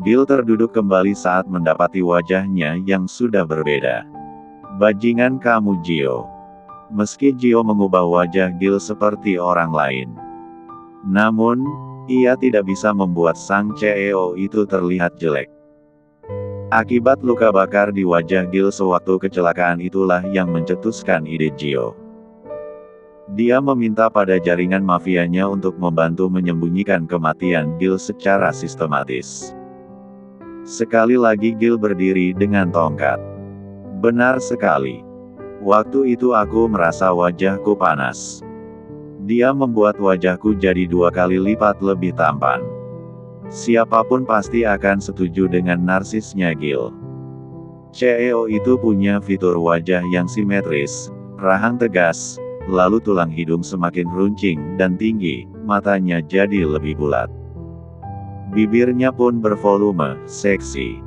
Gil terduduk kembali saat mendapati wajahnya yang sudah berbeda. Bajingan kamu Gio. Meski Gio mengubah wajah Gil seperti orang lain, namun, ia tidak bisa membuat sang CEO itu terlihat jelek. Akibat luka bakar di wajah Gil sewaktu kecelakaan itulah yang mencetuskan ide Gio. Dia meminta pada jaringan mafianya untuk membantu menyembunyikan kematian Gil secara sistematis. Sekali lagi Gil berdiri dengan tongkat. Benar sekali. Waktu itu aku merasa wajahku panas. Dia membuat wajahku jadi 2 kali lipat lebih tampan. Siapapun pasti akan setuju dengan narsisnya Gil. CEO itu punya fitur wajah yang simetris, rahang tegas, lalu tulang hidung semakin runcing dan tinggi, matanya jadi lebih bulat. Bibirnya pun bervolume, seksi.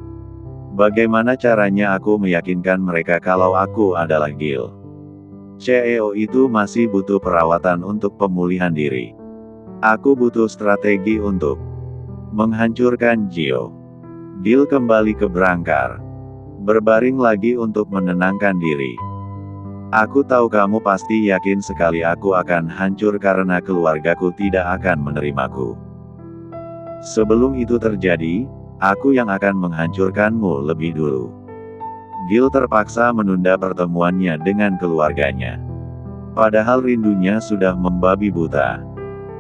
Bagaimana caranya aku meyakinkan mereka kalau aku adalah Gil? CEO itu masih butuh perawatan untuk pemulihan diri. Aku butuh strategi untuk menghancurkan Gio. Gil kembali ke berangkar. Berbaring lagi untuk menenangkan diri. Aku tahu kamu pasti yakin sekali aku akan hancur karena keluargaku tidak akan menerimaku. Sebelum itu terjadi, aku yang akan menghancurkanmu lebih dulu. Gil terpaksa menunda pertemuannya dengan keluarganya. Padahal rindunya sudah membabi buta.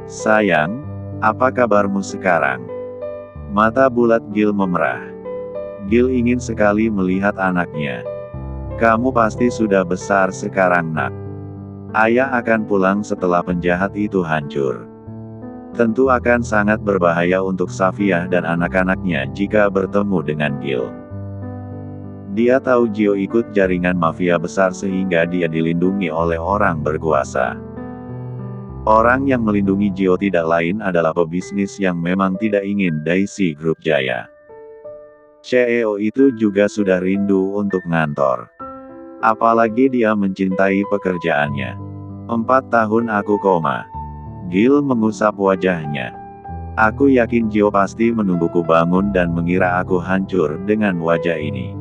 Sayang, apa kabarmu sekarang? Mata bulat Gil memerah. Gil ingin sekali melihat anaknya. Kamu pasti sudah besar sekarang nak. Ayah akan pulang setelah penjahat itu hancur. Tentu akan sangat berbahaya untuk Safiah dan anak-anaknya jika bertemu dengan Gil. Dia tahu Gio ikut jaringan mafia besar sehingga dia dilindungi oleh orang berkuasa. Orang yang melindungi Gio tidak lain adalah pebisnis yang memang tidak ingin Daisy Group jaya. CEO itu juga sudah rindu untuk ngantor. Apalagi dia mencintai pekerjaannya. 4 tahun aku koma. Gil mengusap wajahnya. Aku yakin Gio pasti menungguku bangun dan mengira aku hancur dengan wajah ini.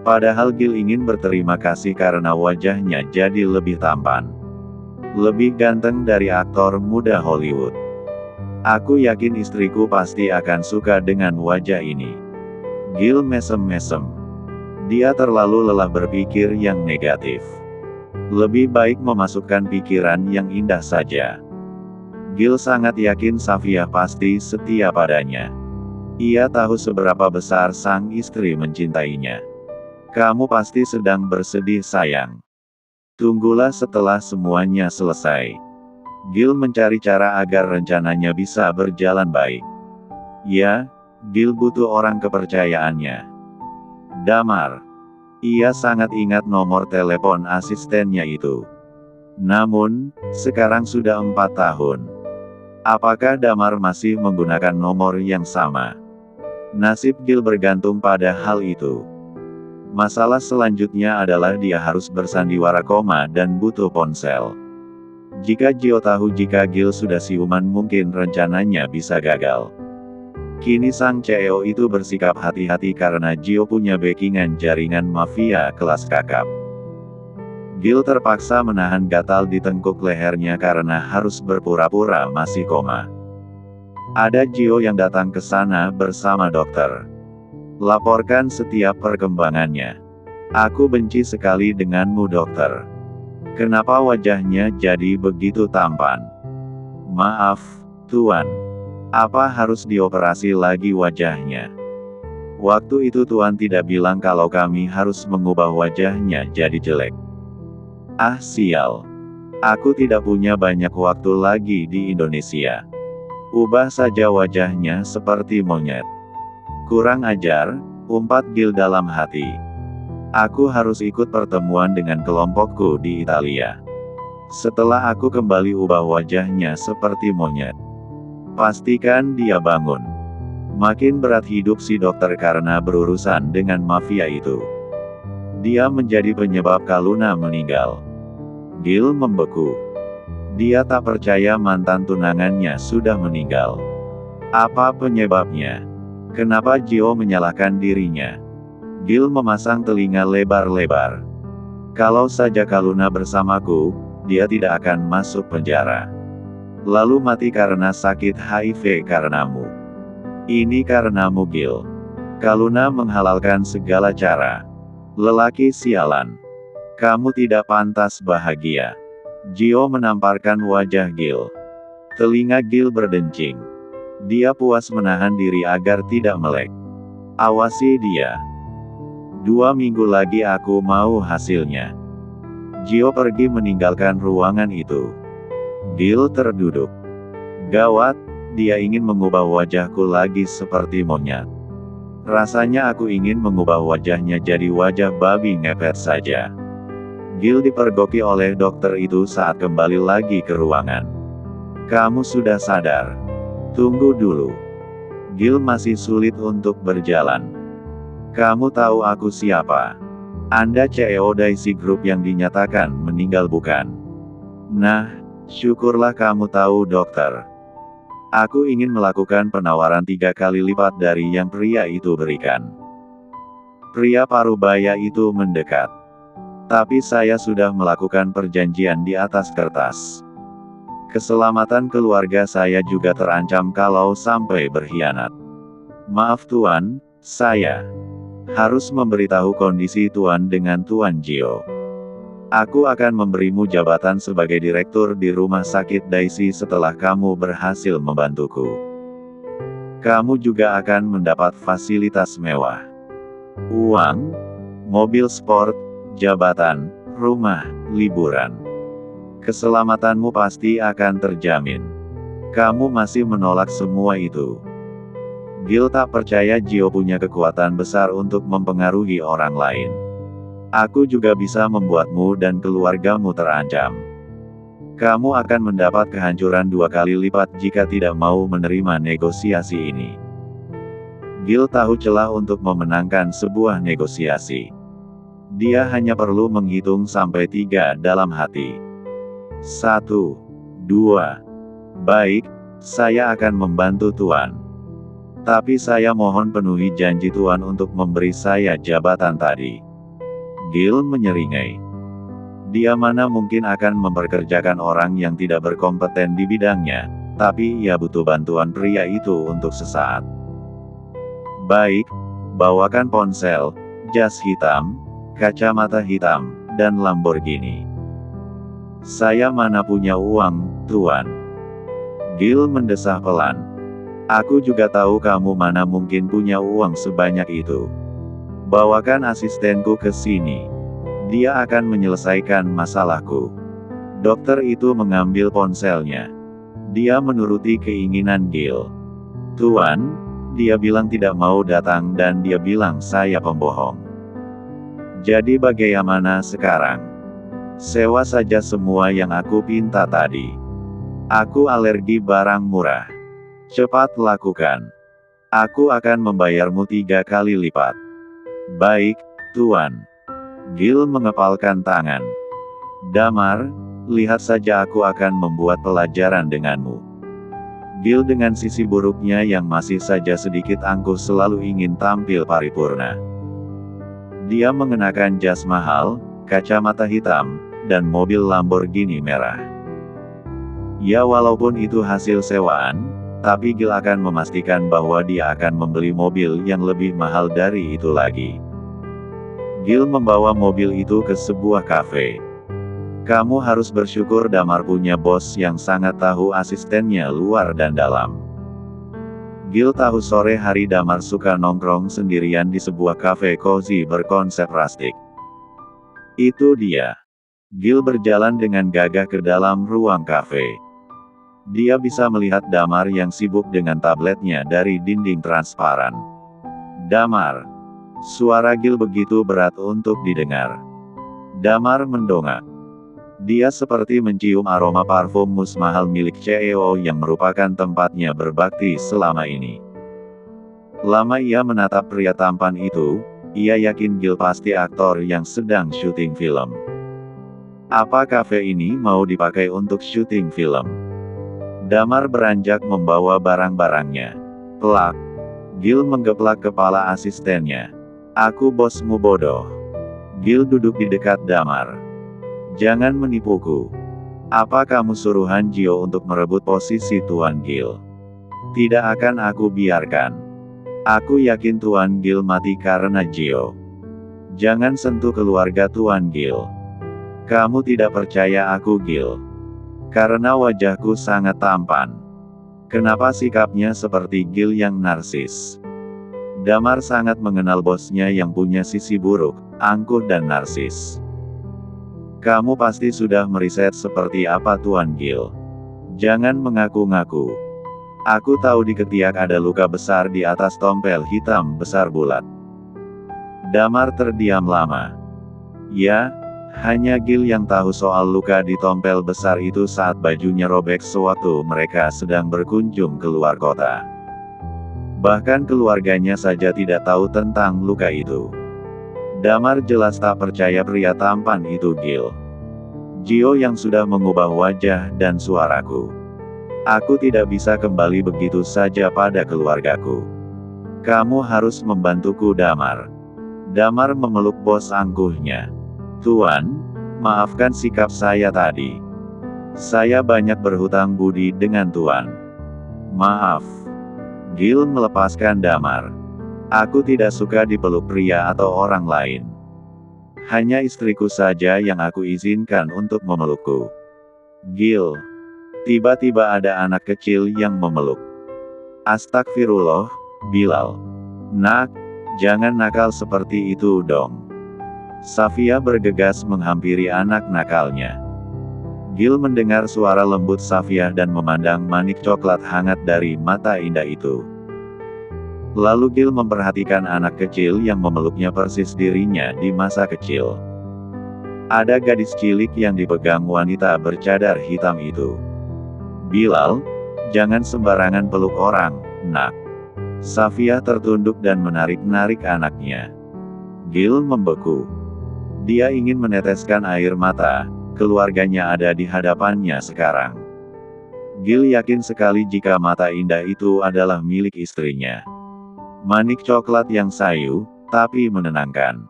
Padahal Gil ingin berterima kasih karena wajahnya jadi lebih tampan. Lebih ganteng dari aktor muda Hollywood. Aku yakin istriku pasti akan suka dengan wajah ini. Gil mesem-mesem. Dia terlalu lelah berpikir yang negatif. Lebih baik memasukkan pikiran yang indah saja. Gil sangat yakin Safiah pasti setia padanya. Ia tahu seberapa besar sang istri mencintainya. Kamu pasti sedang bersedih sayang. Tunggulah setelah semuanya selesai. Gil mencari cara agar rencananya bisa berjalan baik. Ya, Gil butuh orang kepercayaannya. Damar. Ia sangat ingat nomor telepon asistennya itu. Namun, sekarang sudah 4 tahun. Apakah Damar masih menggunakan nomor yang sama? Nasib Gil bergantung pada hal itu. Masalah selanjutnya adalah dia harus bersandiwara koma dan butuh ponsel. Jika Gio tahu jika Gil sudah siuman mungkin rencananya bisa gagal. Kini sang CEO itu bersikap hati-hati karena Gio punya backingan jaringan mafia kelas kakap. Gil terpaksa menahan gatal di tengkuk lehernya karena harus berpura-pura masih koma. Ada Gio yang datang ke sana bersama dokter. Laporkan setiap perkembangannya. Aku benci sekali denganmu dokter. Kenapa wajahnya jadi begitu tampan? Maaf, Tuan. Apa harus dioperasi lagi wajahnya? Waktu itu Tuan tidak bilang kalau kami harus mengubah wajahnya jadi jelek. Ah sial. Aku tidak punya banyak waktu lagi di Indonesia. Ubah saja wajahnya seperti monyet. Kurang ajar, umpat Gil dalam hati. Aku harus ikut pertemuan dengan kelompokku di Italia. Setelah aku kembali ubah wajahnya seperti monyet. Pastikan dia bangun. Makin berat hidup si dokter karena berurusan dengan mafia itu. Dia menjadi penyebab Kaluna meninggal. Gil membeku. Dia tak percaya mantan tunangannya sudah meninggal. Apa penyebabnya? Kenapa Gio menyalahkan dirinya? Gil memasang telinga lebar-lebar. Kalau saja Kaluna bersamaku, dia tidak akan masuk penjara. Lalu mati karena sakit HIV karenamu. Ini karenamu Gil. Kaluna menghalalkan segala cara. Lelaki sialan. Kamu tidak pantas bahagia. Gio menamparkan wajah Gil. Telinga Gil berdencing. Dia puas menahan diri agar tidak melek. Awasi dia. 2 minggu lagi aku mau hasilnya. Gio pergi meninggalkan ruangan itu. Gil terduduk. Gawat, dia ingin mengubah wajahku lagi seperti monyet. Rasanya aku ingin mengubah wajahnya jadi wajah babi ngepet saja. Gil dipergoki oleh dokter itu saat kembali lagi ke ruangan. Kamu sudah sadar? Tunggu dulu. Gil masih sulit untuk berjalan. Kamu tahu aku siapa? Anda CEO Daisy Group yang dinyatakan meninggal bukan? Nah, syukurlah kamu tahu dokter. Aku ingin melakukan penawaran 3 kali lipat dari yang pria itu berikan. Pria parubaya itu mendekat. Tapi saya sudah melakukan perjanjian di atas kertas. Keselamatan keluarga saya juga terancam kalau sampai berkhianat. Maaf Tuan, saya harus memberitahu kondisi Tuan dengan Tuan Gio. Aku akan memberimu jabatan sebagai direktur di rumah sakit Daisy setelah kamu berhasil membantuku. Kamu juga akan mendapat fasilitas mewah. Uang, mobil sport, jabatan, rumah, liburan. Keselamatanmu pasti akan terjamin. Kamu masih menolak semua itu. Gil tak percaya Gio punya kekuatan besar untuk mempengaruhi orang lain. Aku juga bisa membuatmu dan keluargamu terancam. Kamu akan mendapat kehancuran 2 kali lipat jika tidak mau menerima negosiasi ini. Gil tahu celah untuk memenangkan sebuah negosiasi. Dia hanya perlu menghitung sampai 3 dalam hati. 1, 2. Baik, saya akan membantu Tuan. Tapi saya mohon penuhi janji Tuan untuk memberi saya jabatan tadi. Gil menyeringai. Dia mana mungkin akan memperkerjakan orang yang tidak berkompeten di bidangnya, tapi ia butuh bantuan pria itu untuk sesaat. Baik, bawakan ponsel, jas hitam, kacamata hitam, dan Lamborghini. Saya mana punya uang, Tuan. Gil mendesah pelan. Aku juga tahu kamu mana mungkin punya uang sebanyak itu. Bawakan asistenku ke sini. Dia akan menyelesaikan masalahku. Dokter itu mengambil ponselnya. Dia menuruti keinginan Gil. Tuan, dia bilang tidak mau datang dan dia bilang saya pembohong. Jadi bagaimana sekarang? Sewa saja semua yang aku pinta tadi. Aku alergi barang murah. Cepat lakukan. Aku akan membayarmu 3 kali lipat. Baik, Tuan. Gil mengepalkan tangan. Damar, lihat saja aku akan membuat pelajaran denganmu. Gil dengan sisi buruknya yang masih saja sedikit angkuh selalu ingin tampil paripurna. Dia mengenakan jas mahal, kacamata hitam, dan mobil Lamborghini merah. Ya walaupun itu hasil sewaan, tapi Gil akan memastikan bahwa dia akan membeli mobil yang lebih mahal dari itu lagi. Gil membawa mobil itu ke sebuah kafe. Kamu harus bersyukur Damar punya bos yang sangat tahu asistennya luar dan dalam. Gil tahu sore hari Damar suka nongkrong sendirian di sebuah kafe cozy berkonsep rustik. Itu dia. Gil berjalan dengan gagah ke dalam ruang kafe. Dia bisa melihat Damar yang sibuk dengan tabletnya dari dinding transparan. Damar. Suara Gil begitu berat untuk didengar. Damar mendongak. Dia seperti mencium aroma parfum mus mahal milik CEO yang merupakan tempatnya berbakti selama ini. Lama ia menatap pria tampan itu, ia yakin Gil pasti aktor yang sedang syuting film. Apa kafe ini mau dipakai untuk syuting film? Damar beranjak membawa barang-barangnya. Pelak. Gil menggeplak kepala asistennya. Aku bosmu bodoh. Gil duduk di dekat Damar. Jangan menipuku. Apa kamu suruhan Gio untuk merebut posisi Tuan Gil? Tidak akan aku biarkan. Aku yakin Tuan Gil mati karena Gio. Jangan sentuh keluarga Tuan Gil. Kamu tidak percaya aku Gil. Karena wajahku sangat tampan. Kenapa sikapnya seperti Gil yang narsis? Damar sangat mengenal bosnya yang punya sisi buruk, angkuh dan narsis. Kamu pasti sudah meriset seperti apa Tuan Gil. Jangan mengaku-ngaku. Aku tahu di ketiak ada luka besar di atas tompel hitam besar bulat. Damar terdiam lama. Ya, hanya Gil yang tahu soal luka di tompel besar itu saat bajunya robek sewaktu mereka sedang berkunjung ke luar kota. Bahkan keluarganya saja tidak tahu tentang luka itu. Damar jelas tak percaya pria tampan itu Gil. Gio yang sudah mengubah wajah dan suaraku. Aku tidak bisa kembali begitu saja pada keluargaku. Kamu harus membantuku Damar. Damar memeluk bos angkuhnya. Tuan, maafkan sikap saya tadi. Saya banyak berhutang budi dengan Tuan. Maaf. Gil melepaskan Damar. Aku tidak suka dipeluk pria atau orang lain. Hanya istriku saja yang aku izinkan untuk memelukku. Gil. Tiba-tiba ada anak kecil yang memeluk. Astagfirullah, Bilal. Nak, jangan nakal seperti itu dong. Safia bergegas menghampiri anak nakalnya. Gil mendengar suara lembut Safia dan memandang manik coklat hangat dari mata indah itu. Lalu Gil memperhatikan anak kecil yang memeluknya persis dirinya di masa kecil. Ada gadis cilik yang dipegang wanita bercadar hitam itu. Bilal, jangan sembarangan peluk orang, nak. Safia tertunduk dan menarik-narik anaknya. Gil membeku. Dia ingin meneteskan air mata, keluarganya ada di hadapannya sekarang. Gil yakin sekali jika mata indah itu adalah milik istrinya. Manik coklat yang sayu, tapi menenangkan.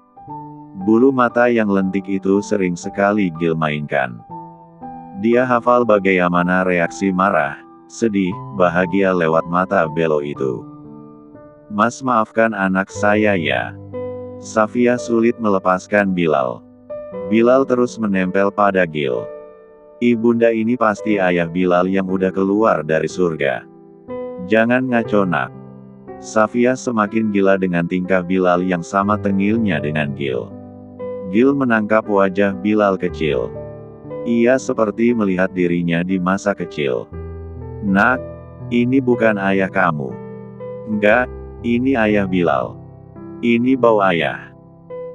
Bulu mata yang lentik itu sering sekali Gil mainkan. Dia hafal bagaimana reaksi marah, sedih, bahagia lewat mata belo itu. Mas maafkan anak saya ya. Safia sulit melepaskan Bilal. Bilal terus menempel pada Gil. Ibunda ini pasti ayah Bilal yang udah keluar dari surga. Jangan ngaco nak. Safia semakin gila dengan tingkah Bilal yang sama tengilnya dengan Gil. Gil menangkap wajah Bilal kecil. Ia seperti melihat dirinya di masa kecil. Nak, ini bukan ayah kamu. Enggak, ini ayah Bilal. Ini bau ayah.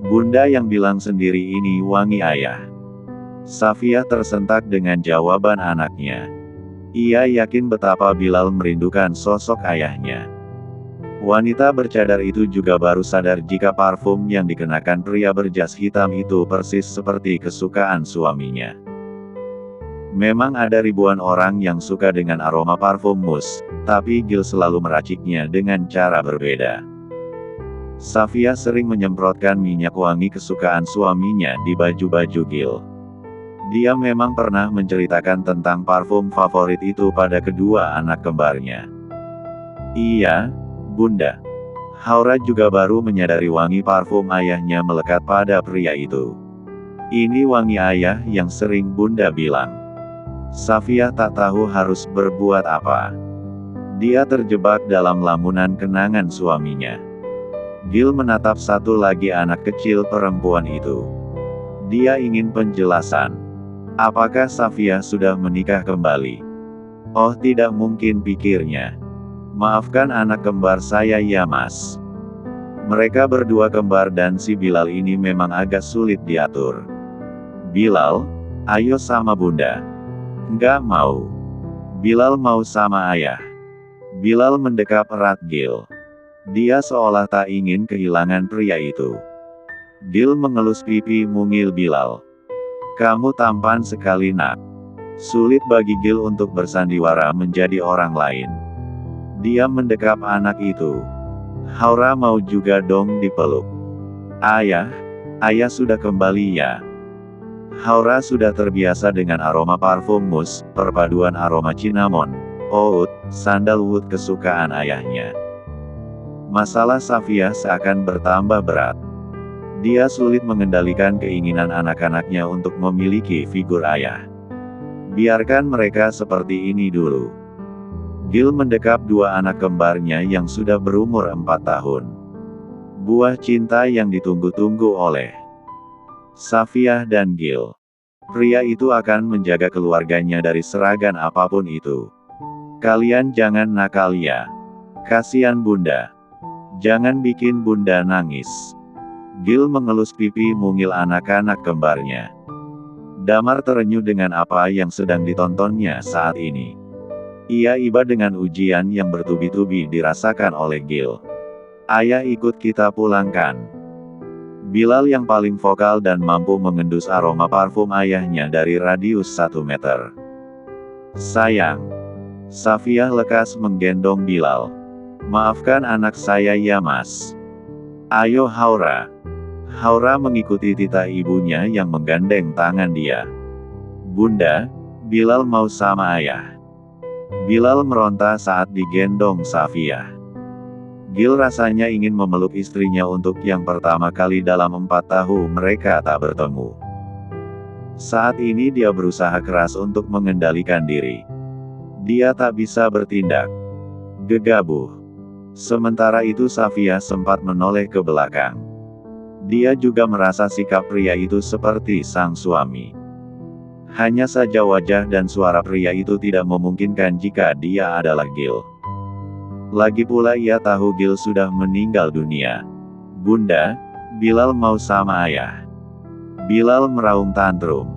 Bunda yang bilang sendiri ini wangi ayah. Safia tersentak dengan jawaban anaknya. Ia yakin betapa Bilal merindukan sosok ayahnya. Wanita bercadar itu juga baru sadar jika parfum yang dikenakan pria berjas hitam itu persis seperti kesukaan suaminya. Memang ada ribuan orang yang suka dengan aroma parfum mus, tapi Gil selalu meraciknya dengan cara berbeda. Safia sering menyemprotkan minyak wangi kesukaan suaminya di baju-baju Gil. Dia memang pernah menceritakan tentang parfum favorit itu pada kedua anak kembarnya. Iya, Bunda. Haura juga baru menyadari wangi parfum ayahnya melekat pada pria itu. Ini wangi ayah yang sering Bunda bilang. Safia tak tahu harus berbuat apa. Dia terjebak dalam lamunan kenangan suaminya. Gil menatap satu lagi anak kecil perempuan itu. Dia ingin penjelasan. Apakah Safia sudah menikah kembali? Oh tidak mungkin pikirnya. Maafkan anak kembar saya ya mas. Mereka berdua kembar dan si Bilal ini memang agak sulit diatur. Bilal, ayo sama bunda. Enggak mau. Bilal mau sama ayah. Bilal mendekap erat Gil. Dia seolah tak ingin kehilangan pria itu. Gil mengelus pipi mungil Bilal. Kamu tampan sekali nak. Sulit bagi Gil untuk bersandiwara menjadi orang lain. Dia mendekap anak itu. Haura mau juga dong dipeluk. Ayah sudah kembali ya. Haura sudah terbiasa dengan aroma parfum mus, perpaduan aroma cinnamon, oud, sandalwood kesukaan ayahnya. Masalah Safia seakan bertambah berat. Dia sulit mengendalikan keinginan anak-anaknya untuk memiliki figur ayah. Biarkan mereka seperti ini dulu. Gil mendekap dua anak kembarnya yang sudah berumur 4 tahun. Buah cinta yang ditunggu-tunggu oleh Safia dan Gil. Pria itu akan menjaga keluarganya dari serangan apapun itu. Kalian jangan nakal ya. Kasihan bunda. Jangan bikin bunda nangis. Gil mengelus pipi mungil anak-anak kembarnya. Damar terenyuh dengan apa yang sedang ditontonnya saat ini. Ia iba dengan ujian yang bertubi-tubi dirasakan oleh Gil. Ayah ikut kita pulangkan. Bilal yang paling vokal dan mampu mengendus aroma parfum ayahnya dari radius 1 meter. Sayang. Safia lekas menggendong Bilal. Maafkan anak saya ya mas. Ayo Haura. Haura mengikuti titah ibunya yang menggandeng tangan dia. Bunda, Bilal mau sama ayah. Bilal meronta saat digendong Safia. Gil rasanya ingin memeluk istrinya untuk yang pertama kali dalam 4 tahun mereka tak bertemu. Saat ini dia berusaha keras untuk mengendalikan diri. Dia tak bisa bertindak. Gegabah. Sementara itu Safia sempat menoleh ke belakang. Dia juga merasa sikap pria itu seperti sang suami. Hanya saja wajah dan suara pria itu tidak memungkinkan jika dia adalah Gil. Lagi pula ia tahu Gil sudah meninggal dunia. Bunda, Bilal mau sama ayah. Bilal meraung tantrum.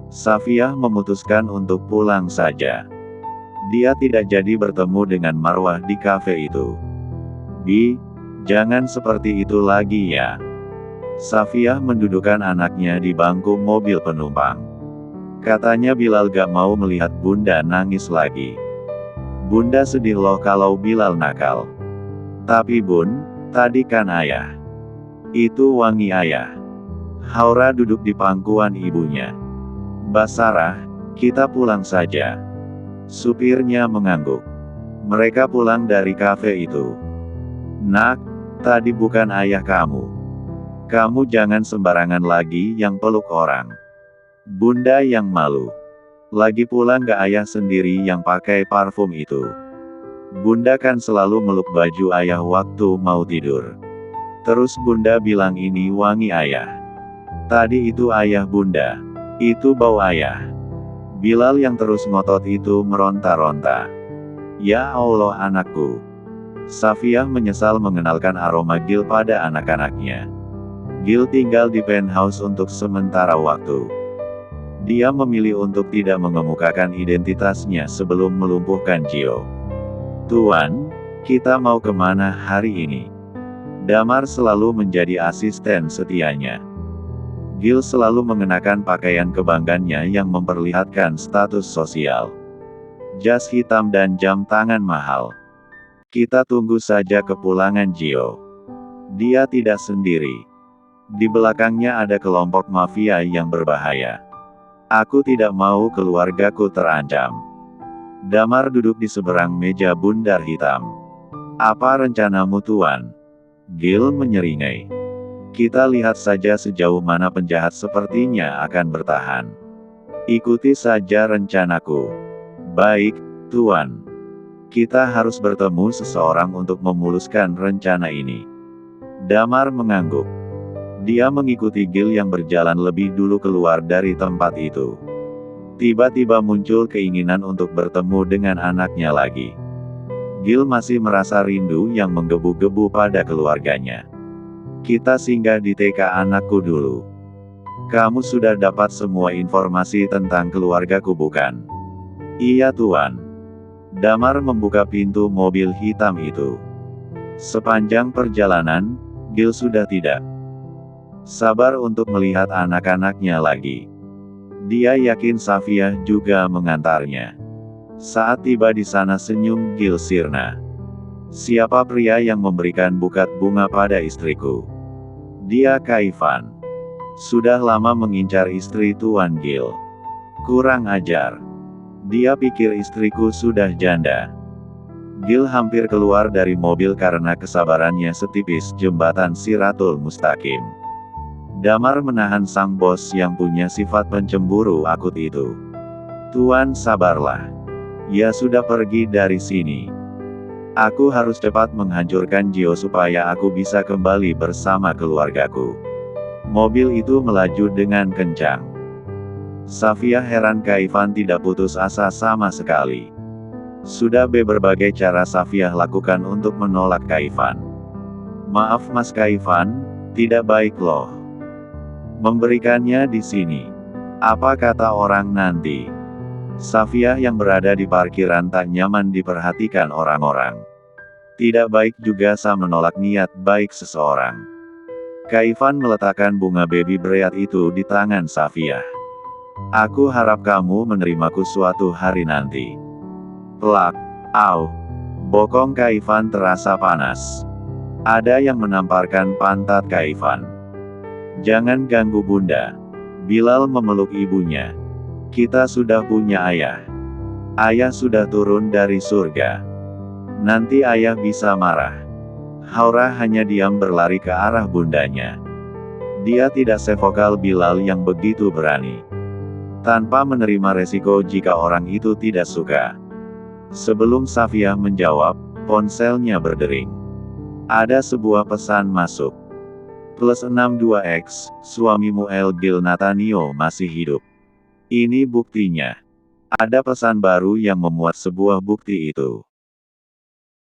Safia memutuskan untuk pulang saja. Dia tidak jadi bertemu dengan Marwah di kafe itu. Bi, jangan seperti itu lagi ya. Safia mendudukkan anaknya di bangku mobil penumpang. Katanya Bilal gak mau melihat bunda nangis lagi. Bunda sedih loh kalau Bilal nakal. Tapi bun, tadi kan ayah. Itu wangi ayah. Haura duduk di pangkuan ibunya. Basarah, kita pulang saja. Supirnya mengangguk. Mereka pulang dari kafe itu. Nak, tadi bukan ayah kamu. Kamu jangan sembarangan lagi yang peluk orang. Bunda yang malu. Lagi pula nggak ayah sendiri yang pakai parfum itu. Bunda kan selalu meluk baju ayah waktu mau tidur. Terus bunda bilang ini wangi ayah. Tadi itu ayah bunda. Itu bau ayah. Bilal yang terus ngotot itu meronta-ronta. Ya Allah anakku. Safia menyesal mengenalkan aroma Gil pada anak-anaknya. Gil tinggal di penthouse untuk sementara waktu. Dia memilih untuk tidak mengemukakan identitasnya sebelum melumpuhkan Gio. Tuan, kita mau kemana hari ini? Damar selalu menjadi asisten setianya. Gil selalu mengenakan pakaian kebanggannya yang memperlihatkan status sosial. Jas hitam dan jam tangan mahal. Kita tunggu saja kepulangan Gio. Dia tidak sendiri. Di belakangnya ada kelompok mafia yang berbahaya. Aku tidak mau keluargaku terancam. Damar duduk di seberang meja bundar hitam. Apa rencanamu tuan? Gil menyeringai. Kita lihat saja sejauh mana penjahat sepertinya akan bertahan. Ikuti saja rencanaku. Baik, tuan. Kita harus bertemu seseorang untuk memuluskan rencana ini. Damar mengangguk. Dia mengikuti Gil yang berjalan lebih dulu keluar dari tempat itu. Tiba-tiba muncul keinginan untuk bertemu dengan anaknya lagi. Gil masih merasa rindu yang menggebu-gebu pada keluarganya. Kita singgah di TK anakku dulu. Kamu sudah dapat semua informasi tentang keluargaku bukan? Iya tuan. Damar membuka pintu mobil hitam itu. Sepanjang perjalanan, Gil sudah tidak sabar untuk melihat anak-anaknya lagi. Dia yakin Safia juga mengantarnya. Saat tiba di sana senyum Gil sirna. Siapa pria yang memberikan buket bunga pada istriku? Dia Kaivan. Sudah lama mengincar istri Tuan Gil. Kurang ajar. Dia pikir istriku sudah janda. Gil hampir keluar dari mobil karena kesabarannya setipis jembatan Siratul Mustaqim. Damar menahan sang bos yang punya sifat pencemburu akut itu. Tuan sabarlah. Ya sudah pergi dari sini. Aku harus cepat menghancurkan Gio supaya aku bisa kembali bersama keluargaku. Mobil itu melaju dengan kencang. Safia heran Kaivan tidak putus asa sama sekali. Sudah berbagai cara Safia lakukan untuk menolak Kaivan. Maaf Mas Kaivan, tidak baik loh. Memberikannya di sini. Apa kata orang nanti? Safia yang berada di parkiran tak nyaman diperhatikan orang-orang. Tidak baik juga menolak niat baik seseorang. Kaivan meletakkan bunga baby bread itu di tangan Safia. Aku harap kamu menerimaku suatu hari nanti. Plak, au. Bokong Kaivan terasa panas. Ada yang menamparkan pantat Kaivan. Jangan ganggu bunda. Bilal memeluk ibunya. Kita sudah punya ayah. Ayah sudah turun dari surga. Nanti ayah bisa marah. Haura hanya diam berlari ke arah bundanya. Dia tidak sevokal Bilal yang begitu berani. Tanpa menerima resiko jika orang itu tidak suka. Sebelum Safia menjawab, ponselnya berdering. Ada sebuah pesan masuk. +62X, suamimu El Gil Natanio masih hidup. Ini buktinya. Ada pesan baru yang memuat sebuah bukti itu.